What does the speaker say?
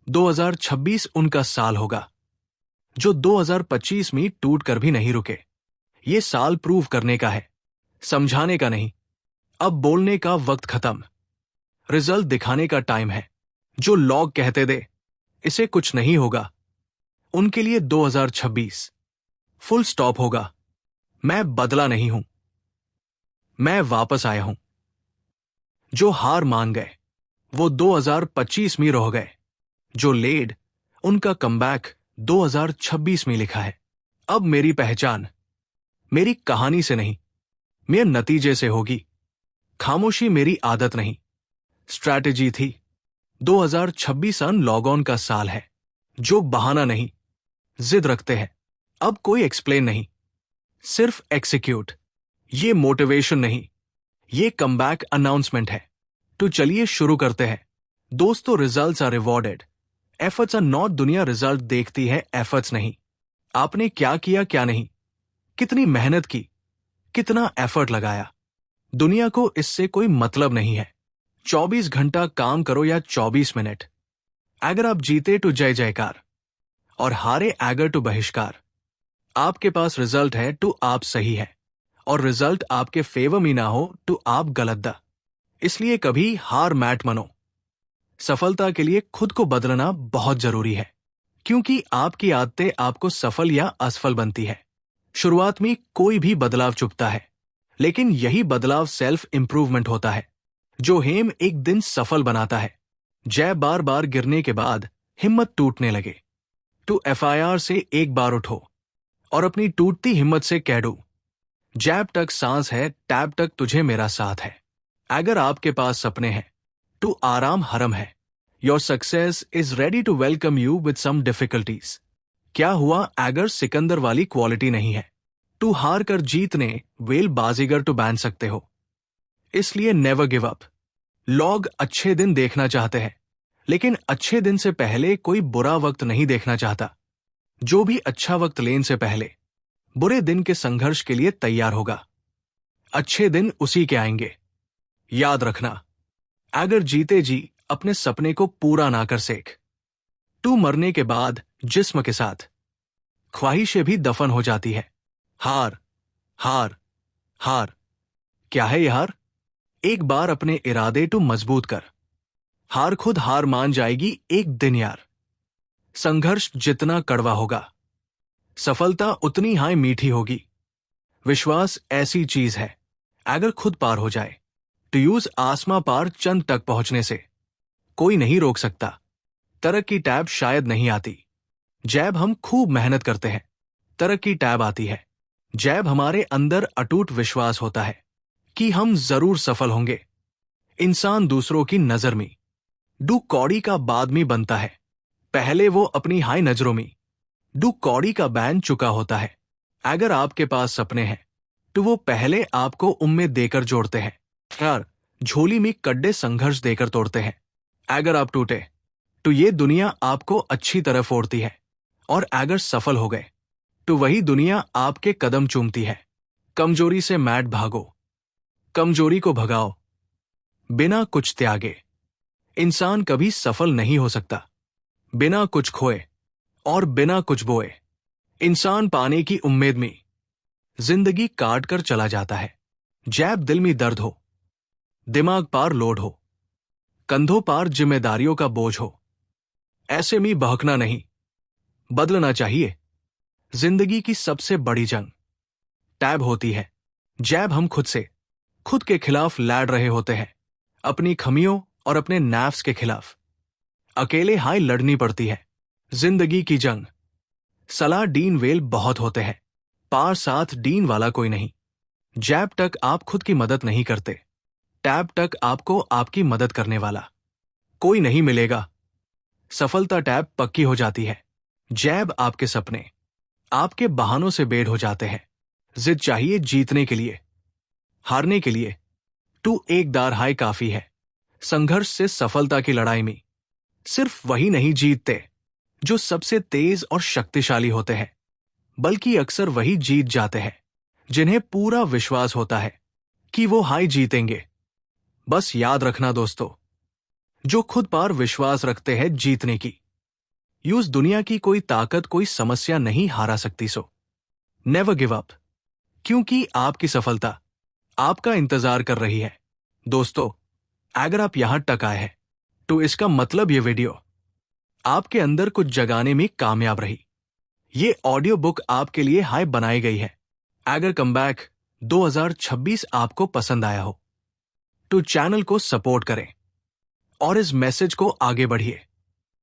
2026 उनका साल होगा, जो 2025 में टूट कर भी नहीं रुके। ये साल प्रूव करने का है, समझाने का नहीं। अब बोलने का वक्त खत्म, रिजल्ट दिखाने का टाइम है। जो लोग कहते थे इसे कुछ नहीं होगा, उनके लिए 2026 फुल स्टॉप होगा। मैं बदला नहीं हूं, मैं वापस आया हूं। जो हार मान गए वो 2025 में रह गए। जो लेड, उनका कमबैक 2026 में लिखा है। अब मेरी पहचान मेरी कहानी से नहीं, मेरे नतीजे से होगी। खामोशी मेरी आदत नहीं, स्ट्रैटेजी थी। 2026 लॉग ऑन का साल है। जो बहाना नहीं, जिद रखते हैं। अब कोई एक्सप्लेन नहीं, सिर्फ एक्सिक्यूट। ये मोटिवेशन नहीं, ये कमबैक अनाउंसमेंट है। तो चलिए शुरू करते हैं। दोस्तों, results are rewarded, efforts are not. दुनिया रिजल्ट देखती है, एफर्ट्स नहीं। आपने क्या किया, क्या नहीं, कितनी मेहनत की, कितना एफर्ट लगाया। दुनिया को इससे कोई मतलब नहीं है। 24 घंटा काम करो या 24 मिनट। अगर आप जीते तो जय जयकार, और हारे अगर तो बहिष्कार। आपके पास रिजल्ट है तो आप सही है, और रिजल्ट आपके फेवर में ना हो तो आप गलत दा। इसलिए कभी हार मैट मनो। सफलता के लिए खुद को बदलना बहुत जरूरी है, क्योंकि आपकी आदतें आपको सफल या असफल बनती है। शुरुआत में कोई भी बदलाव चुभता है, लेकिन यही बदलाव सेल्फ इंप्रूवमेंट होता है, जो हेम एक दिन सफल बनाता है। जय बार बार गिरने के बाद हिम्मत टूटने लगे तो एफआईआर से एक बार उठो और अपनी टूटती हिम्मत से कह दो, जैब तक सांस है, टैब तक तुझे मेरा साथ है। अगर आपके पास सपने हैं तो आराम हरम है। Your success is ready to welcome you with some difficulties. क्या हुआ अगर सिकंदर वाली क्वालिटी नहीं है तो हार कर जीतने वेल बाजीगर तो बांध सकते हो। इसलिए नेवर गिव अप। लोग अच्छे दिन देखना चाहते हैं, लेकिन अच्छे दिन से पहले कोई बुरा वक्त नहीं देखना चाहता। जो भी अच्छा वक्त लेने से पहले बुरे दिन के संघर्ष के लिए तैयार होगा, अच्छे दिन उसी के आएंगे। याद रखना, अगर जीते जी अपने सपने को पूरा ना कर सेक तू मरने के बाद जिस्म के साथ ख्वाहिशें भी दफन हो जाती है। हार, हार, हार। क्या है ये हार? एक बार अपने इरादे टू मजबूत कर। हार खुद हार मान जाएगी एक दिन यार। संघर्ष जितना कड़वा होगा, सफलता उतनी हाय मीठी होगी। विश्वास ऐसी चीज है, अगर खुद पार हो जाए तो यूज आसमां पार चंद तक पहुंचने से कोई नहीं रोक सकता। तरक्की टैब शायद नहीं आती, जैब हम खूब मेहनत करते हैं। तरक्की टैब आती है जैब हमारे अंदर अटूट विश्वास होता है कि हम जरूर सफल होंगे। इंसान दूसरों की नजर में डू कौड़ी का बाद में बनता है, पहले वो अपनी हाई नजरों में डू कौड़ी का बैन चुका होता है। अगर आपके पास सपने हैं तो वो पहले आपको उम्मीद देकर जोड़ते हैं, यार झोली में कड्डे संघर्ष देकर तोड़ते हैं। अगर आप टूटे तो ये दुनिया आपको अच्छी तरह फोड़ती है, और अगर सफल हो गए तो वही दुनिया आपके कदम चूमती है। कमजोरी से मैट भागो, कमजोरी को भगाओ, बिना कुछ त्यागे। इंसान कभी सफल नहीं हो सकता बिना कुछ खोए और बिना कुछ बोए। इंसान पाने की उम्मीद में जिंदगी काट कर चला जाता है। जैब दिल में दर्द हो, दिमाग पार लोड हो, कंधों पार जिम्मेदारियों का बोझ हो, ऐसे में बहकना नहीं, बदलना चाहिए। जिंदगी की सबसे बड़ी जंग टैब होती है। जैब हम खुद के खिलाफ लड़ रहे होते हैं, अपनी खमियों और अपने नैफ्स के खिलाफ। अकेले हाय लड़नी पड़ती है जिंदगी की जंग। सलाह डीन वेल बहुत होते हैं, पार साथ डीन वाला कोई नहीं। जैब तक आप खुद की मदद नहीं करते, टैब तक आपको आपकी मदद करने वाला कोई नहीं मिलेगा। सफलता टैब पक्की हो जाती है, जैब आपके सपने आपके बहानों से बेड़ हो जाते हैं। जिद चाहिए जीतने के लिए, हारने के लिए तू एक दार हाय काफी है। संघर्ष से सफलता की लड़ाई में सिर्फ वही नहीं जीतते जो सबसे तेज और शक्तिशाली होते हैं, बल्कि अक्सर वही जीत जाते हैं जिन्हें पूरा विश्वास होता है कि वो हाय जीतेंगे। बस याद रखना दोस्तों, जो खुद पर विश्वास रखते हैं जीतने की, यूज दुनिया की कोई ताकत कोई समस्या नहीं हारा सकती। सो नेवर गिव अप, क्योंकि आपकी सफलता आपका इंतजार कर रही है। दोस्तों, अगर आप यहां तक आए हैं तो इसका मतलब ये वीडियो आपके अंदर कुछ जगाने में कामयाब रही। ये ऑडियो बुक आपके लिए हाई बनाई गई है। अगर कमबैक 2026 आपको पसंद आया हो तो चैनल को सपोर्ट करें और इस मैसेज को आगे बढ़िए।